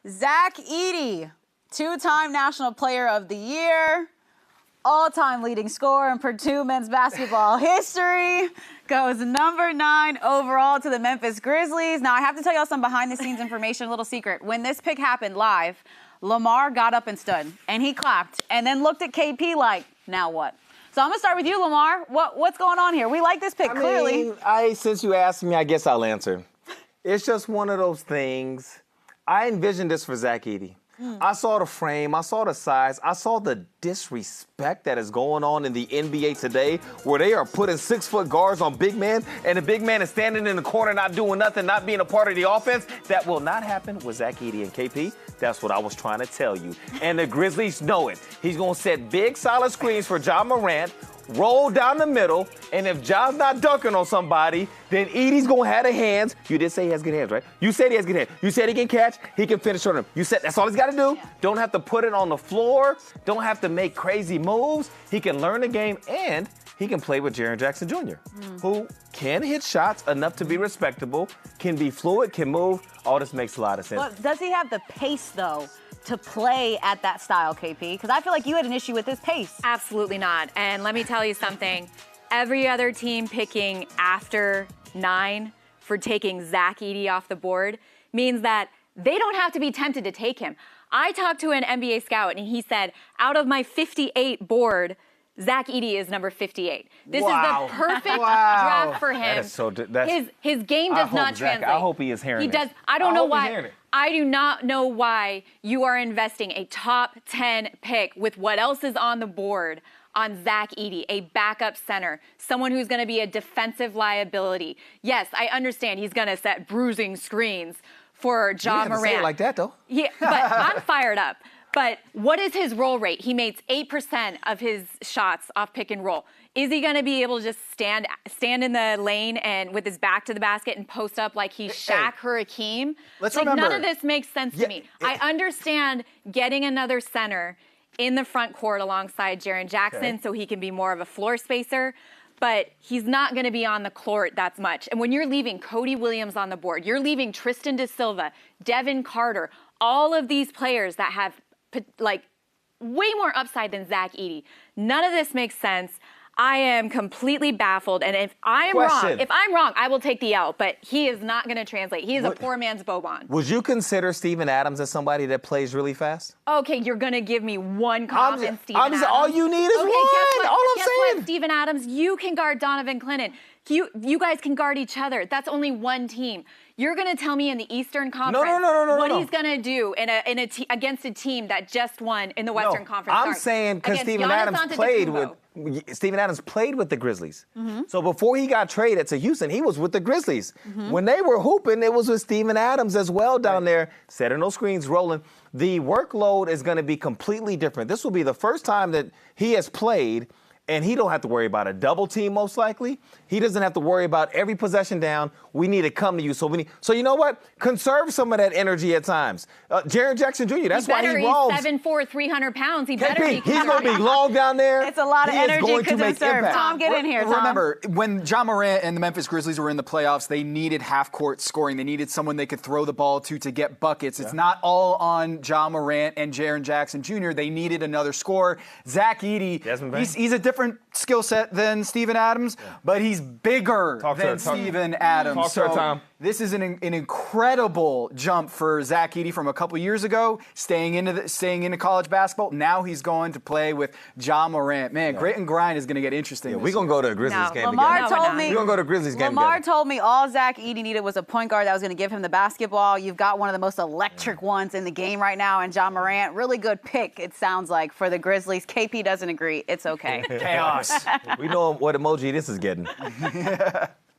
ZACH EDEY, two-time National Player of the Year, all-time leading scorer in Purdue men's basketball history, goes number 9 overall to the Memphis Grizzlies. Now, I have to tell y'all some behind-the-scenes information, a little secret. When this pick happened live, Lamar got up and stood, and he clapped, and then looked at KP like, now what? So I'm going to start with you, Lamar. What's going on here? We like this pick, clearly. Since you asked me, I guess I'll answer. It's just one of those things. I envisioned this for ZACH EDEY. I saw the frame, I saw the size, I saw the disrespect that is going on in the NBA today, where they are putting 6-foot guards on big men, and the big man is standing in the corner not doing nothing, not being a part of the offense. That will not happen with ZACH EDEY and KP. That's what I was trying to tell you. And the Grizzlies know it. He's going to set big, solid screens for Ja Morant, roll down the middle, and if Ja's not dunking on somebody, then Edey's going to have the hands. You did say he has good hands, right? You said he has good hands. You said he can catch, he can finish on him. You said that's all he's got to do. Yeah. Don't have to put it on the floor. Don't have to make crazy moves. He can learn the game, and he can play with Jaren Jackson Jr., who can hit shots enough to be respectable, can be fluid, can move. All this makes a lot of sense. Well, does he have the pace, though, to play at that style, KP? Because I feel like you had an issue with his pace. Absolutely not. And let me tell you something. Every other team picking after 9 for taking ZACH EDEY off the board means that they don't have to be tempted to take him. I talked to an NBA scout, and he said, out of my 58 board, ZACH EDEY is number 58. This is the perfect draft for him. That is so, his game does not translate. I hope he is hearing it. I don't know why. I do not know why you are investing a top 10 pick with what else is on the board on ZACH EDEY, a backup center, someone who's going to be a defensive liability. Yes, I understand he's going to set bruising screens for Ja Morant. You didn't say it like that, though. Yeah, but I'm fired up. But what is his roll rate? He makes 8% of his shots off pick and roll. Is he going to be able to just stand in the lane and with his back to the basket and post up like he's Shaq Hakeem? Let's like, remember, none of this makes sense to me. I understand getting another center in the front court alongside Jaren Jackson so he can be more of a floor spacer, but he's not going to be on the court that much. And when you're leaving Cody Williams on the board, you're leaving Tristan Da Silva, Devin Carter, all of these players that have like way more upside than ZACH EDEY. None of this makes sense. I am completely baffled, and if I'm wrong, I will take the L, but he is not going to translate. He is a poor man's Boban. Would you consider Steven Adams as somebody that plays really fast? Okay, you're going to give me one comp in Steven Adams. All you need is one. All I'm saying. What, Steven Adams, you can guard Donovan Clinton. You guys can guard each other. That's only one team. You're going to tell me in the Eastern Conference what he's going to do against a team that just won in the Western Conference. I'm saying because Steven Adams played with the Grizzlies. So before he got traded to Houston, he was with the Grizzlies. When they were hooping, it was with Steven Adams as well down there, setting those screens, rolling. The workload is going to be completely different. This will be the first time that he has played, and he don't have to worry about a double team, most likely. He doesn't have to worry about every possession down. We need to come to you. So you know what? Conserve some of that energy at times. Jaren Jackson Jr., that's why he rolls. He's 7'4", 300 pounds. He better be. He's going to be long down there. It's a lot of energy to conserve. Tom, get in here, Tom. Remember, when Ja Morant and the Memphis Grizzlies were in the playoffs, they needed half-court scoring. They needed someone they could throw the ball to get buckets. It's not all on Ja Morant and Jaren Jackson Jr. They needed another scorer. ZACH EDEY, he's a different skill set than Steven Adams, but he's bigger than Steven Adams. This is an incredible jump for ZACH EDEY from a couple years ago, staying into college basketball. Now he's going to play with Ja Morant. Man, grit and grind is going to get interesting. We're going to go to a Grizzlies game Lamar together. told me, we're going to go to a Grizzlies game Lamar together. told me all ZACH EDEY needed was a point guard that was going to give him the basketball. You've got one of the most electric ones in the game right now, and Ja Morant. Really good pick, it sounds like, for the Grizzlies. KP doesn't agree. It's okay. Chaos. We know what emoji this is getting.